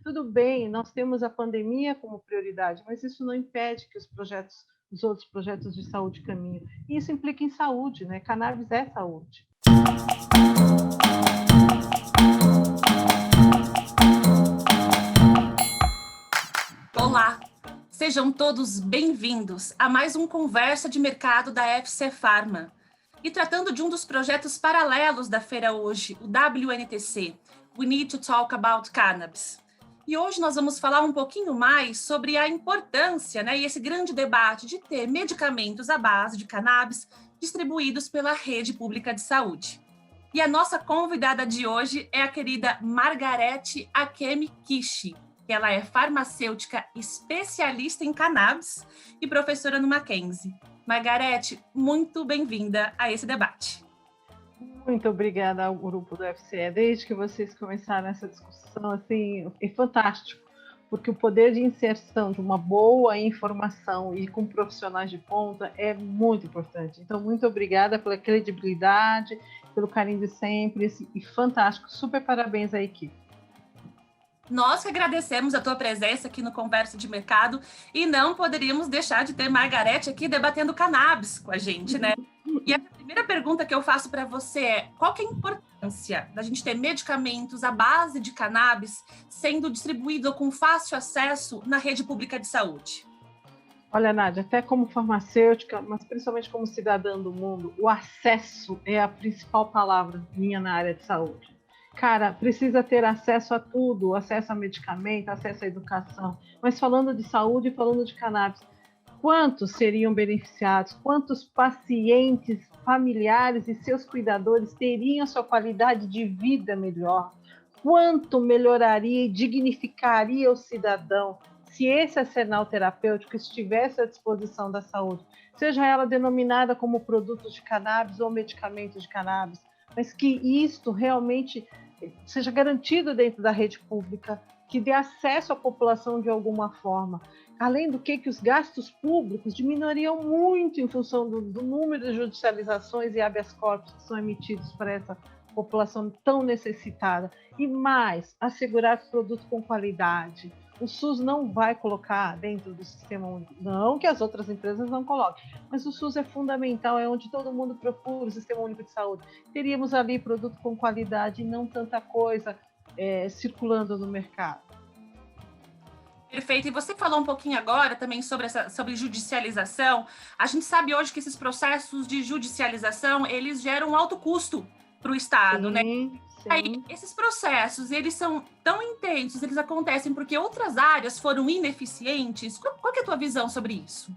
Tudo bem, nós temos a pandemia como prioridade, mas isso não impede que os outros projetos de saúde caminhem. E isso implica em saúde, né? Cannabis é saúde. Olá, sejam todos bem-vindos a mais um Conversa de Mercado da FC Pharma. E tratando de um dos projetos paralelos da feira hoje, o WNTC, We Need to Talk About Cannabis. E hoje nós vamos falar um pouquinho mais sobre a importância, e esse grande debate de ter medicamentos à base de cannabis distribuídos pela rede pública de saúde. E a nossa convidada de hoje é a querida Margarete Akemi Kishi. Ela é farmacêutica especialista em cannabis e professora no Mackenzie. Margarete, muito bem-vinda a esse debate. Muito obrigada ao grupo do FCE. Desde que vocês começaram essa discussão, assim, é fantástico, porque o poder de inserção de uma boa informação e com profissionais de ponta é muito importante. Então, muito obrigada pela credibilidade, pelo carinho de sempre, e fantástico. Super parabéns à equipe. Nós que agradecemos a tua presença aqui no Conversa de Mercado e não poderíamos deixar de ter Margarete aqui debatendo cannabis com a gente, né? E a primeira pergunta que eu faço para você é: qual que é a importância da gente ter medicamentos à base de cannabis sendo distribuídos com fácil acesso na rede pública de saúde? Olha, Nádia, até como farmacêutica, mas principalmente como cidadã do mundo, o acesso é a principal palavra minha na área de saúde. Cara, precisa ter acesso a tudo, acesso a medicamento, acesso à educação. Mas falando de saúde e falando de cannabis, quantos seriam beneficiados? Quantos pacientes, familiares e seus cuidadores teriam sua qualidade de vida melhor? Quanto melhoraria e dignificaria o cidadão se esse arsenal terapêutico estivesse à disposição da saúde, seja ela denominada como produtos de cannabis ou medicamentos de cannabis, mas que isto realmente seja garantido dentro da rede pública, que dê acesso à população de alguma forma. Além do que os gastos públicos diminuiriam muito em função do número de judicializações e habeas corpus que são emitidos para essa população tão necessitada. E mais, assegurar produto com qualidade. O SUS não vai colocar dentro do sistema único, não que as outras empresas não coloquem, mas o SUS é fundamental, é onde todo mundo procura o sistema único de saúde. Teríamos ali produto com qualidade e não tanta coisa circulando no mercado. Perfeito. E você falou um pouquinho agora também sobre judicialização. A gente sabe hoje que esses processos de judicialização, eles geram um alto custo para o Estado, né? Sim. Aí, esses processos, eles são tão intensos, eles acontecem porque outras áreas foram ineficientes. Qual que é a tua visão sobre isso?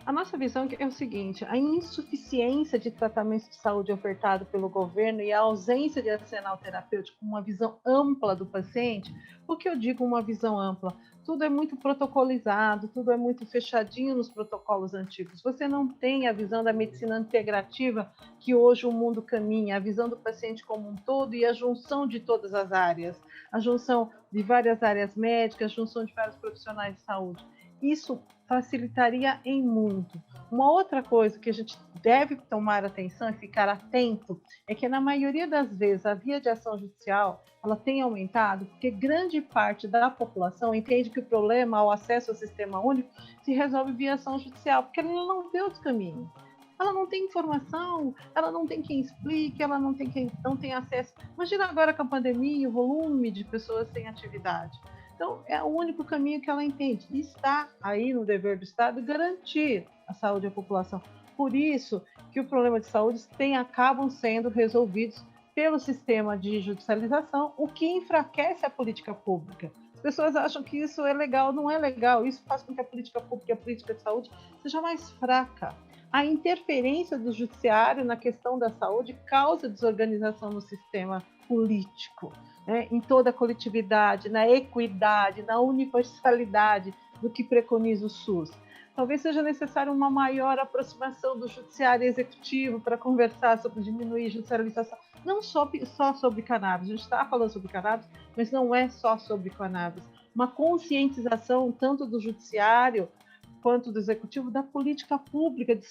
A nossa visão é o seguinte: a insuficiência de tratamento de saúde ofertado pelo governo e a ausência de arsenal terapêutico, uma visão ampla do paciente. Por que eu digo uma visão ampla? Tudo é muito protocolizado, tudo é muito fechadinho nos protocolos antigos. Você não tem a visão da medicina integrativa que hoje o mundo caminha, a visão do paciente como um todo e a junção de todas as áreas, a junção de várias áreas médicas, a junção de vários profissionais de saúde. Isso facilitaria em muito. Uma outra coisa que a gente deve tomar atenção e ficar atento é que, na maioria das vezes, a via de ação judicial ela tem aumentado porque grande parte da população entende que o problema ao acesso ao sistema único se resolve via ação judicial, porque ela não vê outro caminho. Ela não tem informação, ela não tem quem explique, ela não tem acesso. Imagina agora com a pandemia, o volume de pessoas sem atividade. Então, é o único caminho que ela entende. E está aí no dever do Estado garantir a saúde da população. Por isso que o problema de saúde acabam sendo resolvidos pelo sistema de judicialização, o que enfraquece a política pública. As pessoas acham que isso é legal, não é legal. Isso faz com que a política pública e a política de saúde seja mais fraca. A interferência do judiciário na questão da saúde causa desorganização no sistema político, em toda a coletividade, na equidade, na universalidade do que preconiza o SUS. Talvez seja necessário uma maior aproximação do judiciário executivo para conversar sobre diminuir a judicialização, não só sobre cannabis. A gente está falando sobre cannabis, mas não é só sobre cannabis. Uma conscientização tanto do judiciário quanto do executivo da política pública, de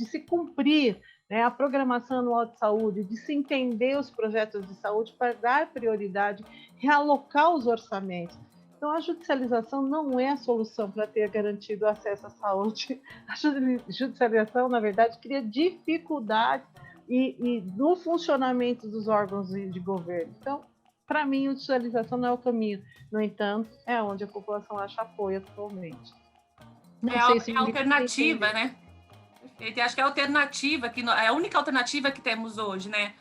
se cumprir né? A programação anual de saúde, de se entender os projetos de saúde para dar prioridade, realocar os orçamentos. Então, a judicialização não é a solução para ter garantido acesso à saúde. A judicialização, na verdade, cria dificuldades no funcionamento dos órgãos de governo. Então, para mim, a judicialização não é o caminho. No entanto, é onde a população acha apoio atualmente. Não sei se é a alternativa, né? Perfeito. Acho que é a alternativa, é a única alternativa que temos hoje, né?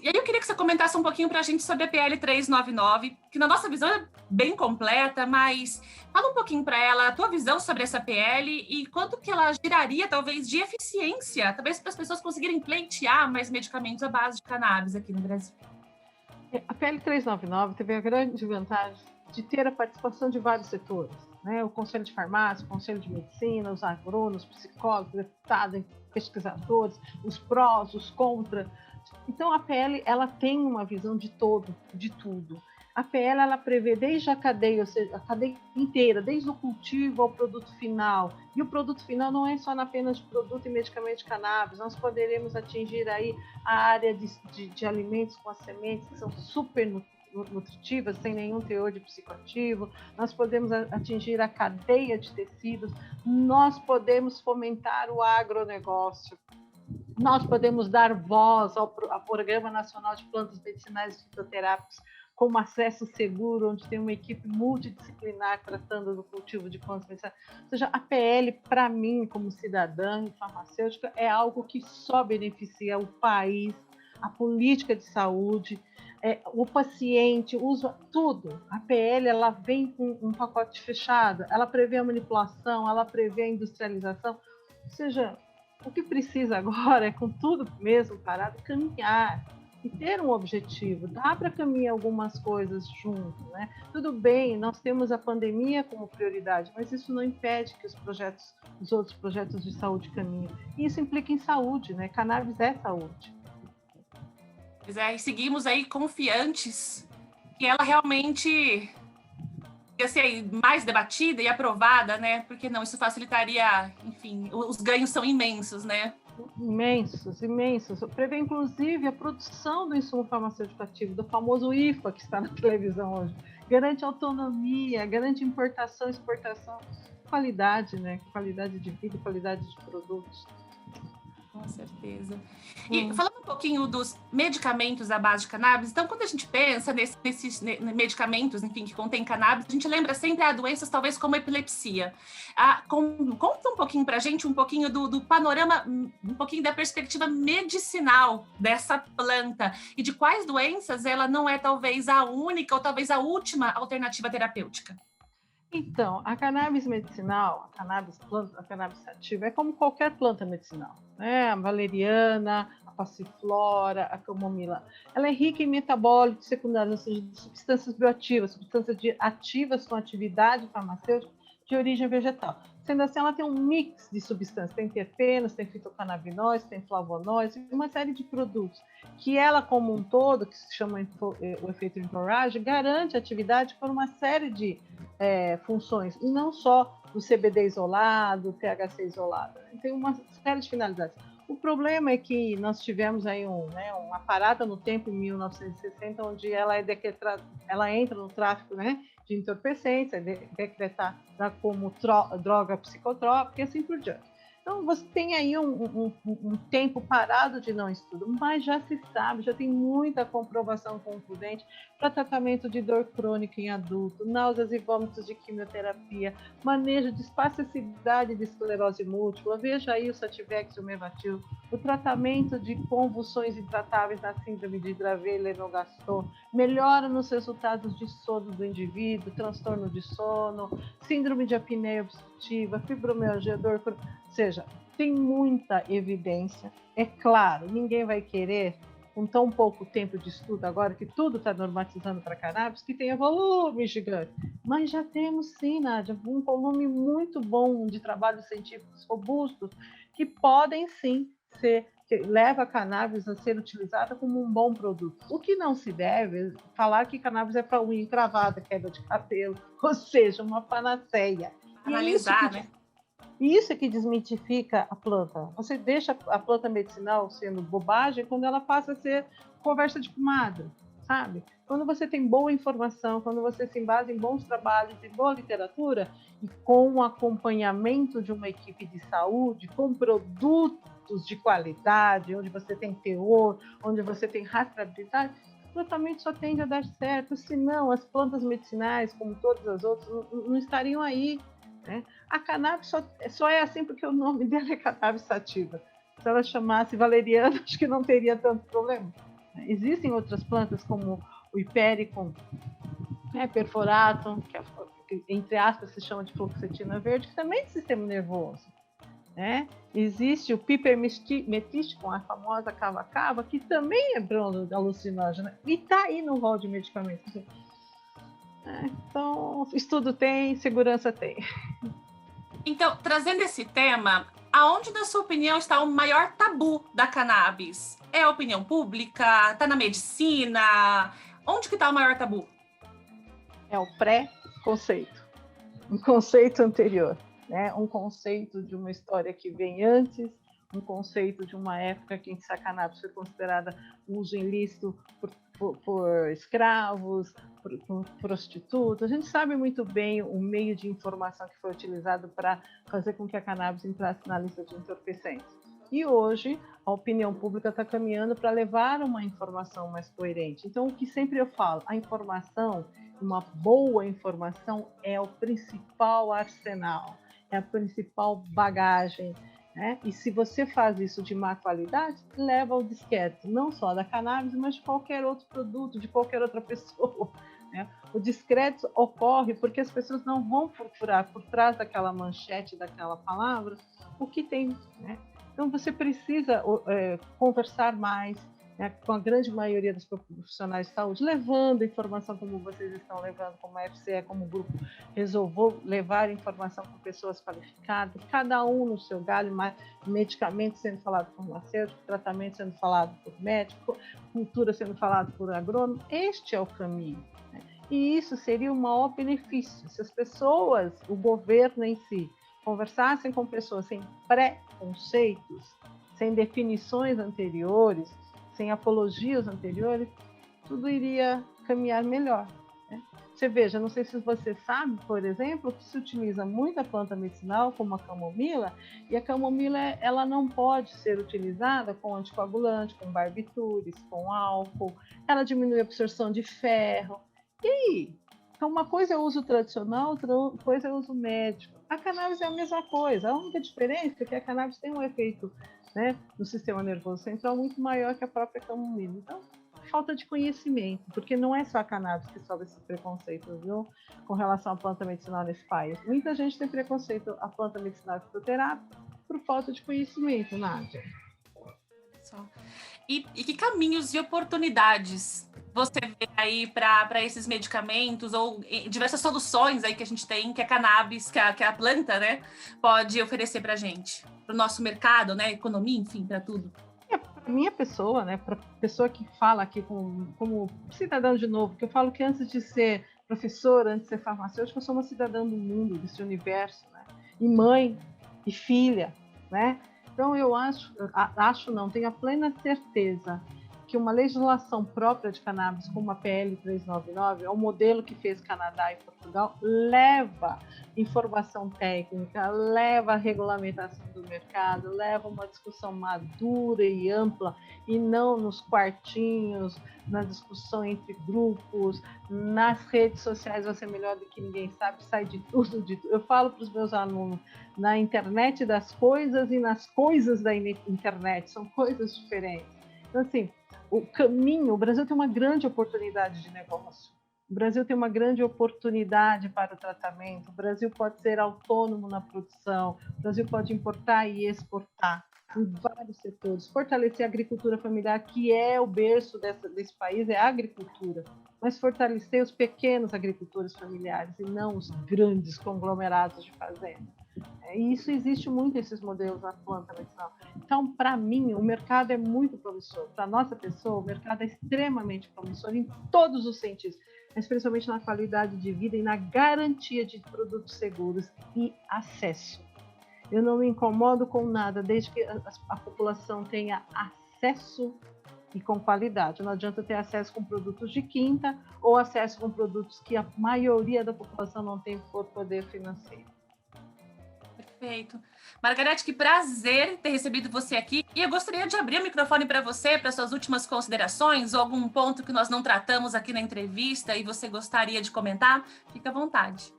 E aí eu queria que você comentasse um pouquinho para a gente sobre a PL 399, que na nossa visão é bem completa, mas fala um pouquinho para ela a tua visão sobre essa PL e quanto que ela geraria, talvez, de eficiência, talvez para as pessoas conseguirem pleitear mais medicamentos à base de cannabis aqui no Brasil. A PL 399 teve a grande vantagem de ter a participação de vários setores, né? O Conselho de Farmácia, o Conselho de Medicina, os agrônomos, psicólogos, deputados, pesquisadores, os prós, os contras. Então, a PL ela tem uma visão de todo, de tudo. A PL ela prevê desde a cadeia, ou seja, a cadeia inteira, desde o cultivo ao produto final. E o produto final não é só apenas de produto e medicamento de cannabis. Nós poderemos atingir aí a área de alimentos com as sementes, que são super nutritivas, sem nenhum teor de psicoativo. Nós podemos atingir a cadeia de tecidos. Nós podemos fomentar o agronegócio. Nós podemos dar voz ao Programa Nacional de Plantas Medicinais e Fitoterápicos com acesso seguro, onde tem uma equipe multidisciplinar tratando do cultivo de plantas medicinais. Ou seja, a PL, para mim, como cidadã e farmacêutica, é algo que só beneficia o país, a política de saúde, o paciente, usa tudo. A PL ela vem com um pacote fechado, ela prevê a manipulação, ela prevê a industrialização. Ou seja, o que precisa agora é, com tudo mesmo parado, caminhar e ter um objetivo. Dá para caminhar algumas coisas junto, né? Tudo bem, nós temos a pandemia como prioridade, mas isso não impede que os outros projetos de saúde caminhem. E isso implica em saúde, né? Cannabis é saúde. Pois é, e seguimos aí confiantes que ela realmente ia ser mais debatida e aprovada, né? Porque não, isso facilitaria, enfim, os ganhos são imensos, né? Imensos, imensos. Prevê, inclusive, a produção do insumo farmacêutico ativo, do famoso IFA, que está na televisão hoje. Garante autonomia, garante importação, exportação, qualidade, né? Qualidade de vida, qualidade de produtos. Com certeza. E falando um pouquinho dos medicamentos à base de cannabis, então quando a gente pensa nesses medicamentos, enfim, que contém cannabis, a gente lembra sempre a doenças talvez como epilepsia. Conta um pouquinho pra gente, um pouquinho do panorama, um pouquinho da perspectiva medicinal dessa planta e de quais doenças ela não é talvez a única ou talvez a última alternativa terapêutica. Então, a cannabis medicinal, a cannabis sativa, é como qualquer planta medicinal, né? A valeriana, a passiflora, a camomila. Ela é rica em metabólitos secundários, ou seja, de substâncias bioativas, substâncias ativas com atividade farmacêutica de origem vegetal. Sendo assim, ela tem um mix de substâncias, tem terpenos, tem fitocannabinóides, tem flavonoides, uma série de produtos que ela, como um todo, que se chama o efeito entourage, garante atividade por uma série de funções, e não só o CBD isolado, o THC isolado. Tem uma série de finalidades. O problema é que nós tivemos aí uma parada no tempo, em 1960, onde ela entra no tráfico, né, de entorpecentes, é decretada como droga psicotrópica e assim por diante. Então, você tem aí um tempo parado de não estudo, mas já se sabe, já tem muita comprovação concludente para tratamento de dor crônica em adulto, náuseas e vômitos de quimioterapia, manejo de espasticidade de esclerose múltipla, veja aí o Sativex e o Mevatil, o tratamento de convulsões intratáveis na síndrome de Dravet-Lennox-Gastaut, melhora nos resultados de sono do indivíduo, transtorno de sono, síndrome de apneia obstrutiva, fibromialgia, dor crônica, ou seja, tem muita evidência. É claro, ninguém vai querer, com tão pouco tempo de estudo agora, que tudo está normatizando para cannabis, que tenha volume gigante. Mas já temos sim, Nádia, um volume muito bom de trabalhos científicos robustos que podem sim que leva a cannabis a ser utilizada como um bom produto. O que não se deve é falar que cannabis é para unha encravada, queda de cabelo, ou seja, uma panaceia. Analisar, né? E isso é que desmitifica a planta. Você deixa a planta medicinal sendo bobagem quando ela passa a ser conversa de comadre, sabe? Quando você tem boa informação, quando você se embasa em bons trabalhos, em boa literatura, e com o acompanhamento de uma equipe de saúde, com produtos de qualidade, onde você tem teor, onde você tem rastreabilidade, o tratamento só tende a dar certo. Senão, as plantas medicinais, como todas as outras, não estariam aí, né? A cannabis só é assim porque o nome dela é cannabis sativa. Se ela chamasse valeriana, acho que não teria tanto problema. Existem outras plantas como o hipericum, perforatum, que entre aspas se chama de fluoxetina verde, que também é do sistema nervoso. Né? Existe o pipermetisticum, a famosa cava-cava, que também é alucinógena e está aí no rol de medicamentos. Então, estudo tem, segurança tem. Então, trazendo esse tema, aonde, na sua opinião, está o maior tabu da cannabis? É a opinião pública? Está na medicina? Onde que está o maior tabu? É o pré-conceito, um conceito anterior, né? Um conceito de uma história que vem antes, um conceito de uma época em que a cannabis foi considerada uso ilícito por escravos, por prostitutas. A gente sabe muito bem o meio de informação que foi utilizado para fazer com que a cannabis entrasse na lista de entorpecentes. E hoje a opinião pública está caminhando para levar uma informação mais coerente. Então, o que sempre eu falo, a informação, uma boa informação é o principal arsenal, é a principal bagagem, né? E se você faz isso de má qualidade, leva ao descrédito, não só da cannabis, mas de qualquer outro produto, de qualquer outra pessoa. Né? O descrédito ocorre porque as pessoas não vão procurar por trás daquela manchete, daquela palavra, o que tem. Né? Então você precisa conversar mais, né, com a grande maioria dos profissionais de saúde, levando informação como vocês estão levando, como a FCE, como o grupo resolveu levar informação com pessoas qualificadas, cada um no seu galho, medicamento sendo falado por farmacêutico, tratamento sendo falado por médico, cultura sendo falado por agrônomo. Este é o caminho. Né? E isso seria o maior benefício se as pessoas, o governo em si, conversassem com pessoas sem pré-conceitos, sem definições anteriores, sem apologias anteriores, tudo iria caminhar melhor. Né? Você veja, não sei se você sabe, por exemplo, que se utiliza muita planta medicinal, como a camomila, e a camomila ela não pode ser utilizada com anticoagulante, com barbitúris, com álcool, ela diminui a absorção de ferro. E aí? Então, uma coisa é o uso tradicional, outra coisa é o uso médico. A cannabis é a mesma coisa, a única diferença é que a cannabis tem um efeito, né, no sistema nervoso central muito maior que a própria camomila. Então, falta de conhecimento, porque não é só a cannabis que sobe esse preconceito, viu, com relação à planta medicinal nesse país. Muita gente tem preconceito à planta medicinal fitoterápica por falta de conhecimento, Nádia. E que caminhos e oportunidades você vê aí para esses medicamentos ou diversas soluções aí que a gente tem, que a cannabis, que a planta, né, pode oferecer para a gente, para o nosso mercado, né, economia, enfim, para tudo? Para minha pessoa, né, para pessoa que fala aqui como cidadão de novo, que eu falo que antes de ser professora, antes de ser farmacêutica, eu sou uma cidadã do mundo, desse universo, né, e mãe, e filha, né? Então eu acho não, tenho a plena certeza que uma legislação própria de cannabis, como a PL 399, é o modelo que fez Canadá e Portugal, leva informação técnica, leva a regulamentação do mercado, leva uma discussão madura e ampla, e não nos quartinhos, na discussão entre grupos, nas redes sociais, você é melhor do que ninguém sabe, sai de tudo. Eu falo para os meus alunos, na internet das coisas e nas coisas da internet, são coisas diferentes. Então, assim, o caminho, o Brasil tem uma grande oportunidade de negócio, o Brasil tem uma grande oportunidade para o tratamento, o Brasil pode ser autônomo na produção, o Brasil pode importar e exportar em vários setores, fortalecer a agricultura familiar, que é o berço desse país, é a agricultura, mas fortalecer os pequenos agricultores familiares e não os grandes conglomerados de fazenda. E isso existe muito, esses modelos na planta medicinal. Então, para mim, o mercado é muito promissor. Para a nossa pessoa, o mercado é extremamente promissor em todos os sentidos, mas principalmente na qualidade de vida e na garantia de produtos seguros e acesso. Eu não me incomodo com nada, desde que a população tenha acesso e com qualidade. Não adianta ter acesso com produtos de quinta ou acesso com produtos que a maioria da população não tem por poder financeiro. Perfeito. Margarete, que prazer ter recebido você aqui. E eu gostaria de abrir o microfone para você, para suas últimas considerações, ou algum ponto que nós não tratamos aqui na entrevista e você gostaria de comentar. Fique à vontade.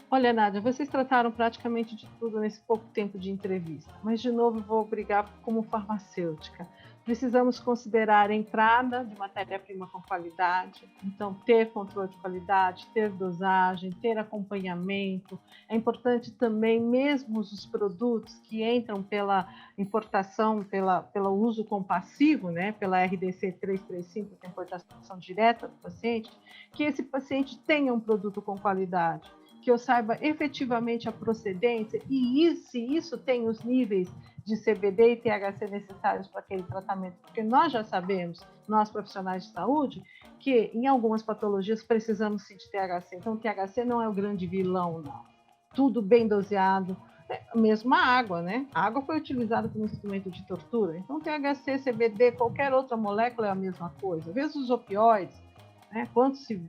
Olha, Nádia, vocês trataram praticamente de tudo nesse pouco tempo de entrevista, mas de novo vou brigar como farmacêutica. Precisamos considerar a entrada de matéria-prima com qualidade, então ter controle de qualidade, ter dosagem, ter acompanhamento. É importante também, mesmo os produtos que entram pela importação, pelo uso compassivo, né, pela RDC 335, que é a importação direta do paciente, que esse paciente tenha um produto com qualidade, que eu saiba efetivamente a procedência e se isso tem os níveis de CBD e THC necessários para aquele tratamento, porque nós já sabemos, nós profissionais de saúde, que em algumas patologias precisamos sim de THC, então o THC não é o grande vilão, não. Tudo bem doseado, mesmo a água, né? A água foi utilizada como instrumento de tortura, então THC, CBD, qualquer outra molécula é a mesma coisa. Veja os opioides, né? Quanto se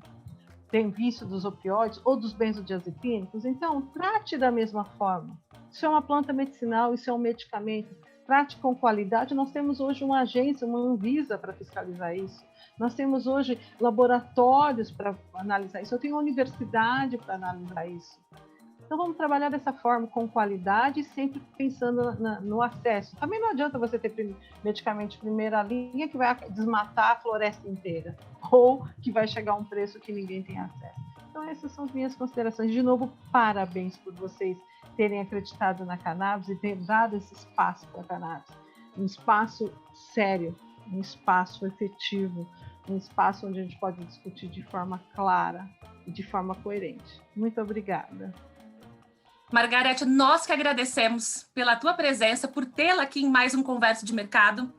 tem vício dos opioides ou dos benzodiazepínicos, então trate da mesma forma. Isso é uma planta medicinal, isso é um medicamento. Trate com qualidade. Nós temos hoje uma agência, uma Anvisa para fiscalizar isso. Nós temos hoje laboratórios para analisar isso. Eu tenho uma universidade para analisar isso. Então vamos trabalhar dessa forma, com qualidade, sempre pensando no acesso. Também não adianta você ter medicamento de primeira linha que vai desmatar a floresta inteira, ou que vai chegar a um preço que ninguém tem acesso. Então essas são as minhas considerações. De novo, parabéns por vocês terem acreditado na cannabis e ter dado esse espaço para a cannabis. Um espaço sério, um espaço efetivo, um espaço onde a gente pode discutir de forma clara e de forma coerente. Muito obrigada. Margarete, nós que agradecemos pela tua presença, por tê-la aqui em mais um Conversa de Mercado.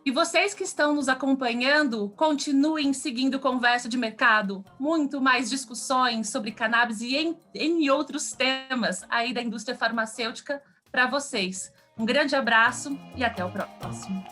E vocês que estão nos acompanhando, continuem seguindo Conversa de Mercado. Muito mais discussões sobre cannabis e em outros temas aí da indústria farmacêutica para vocês. Um grande abraço e até o próximo.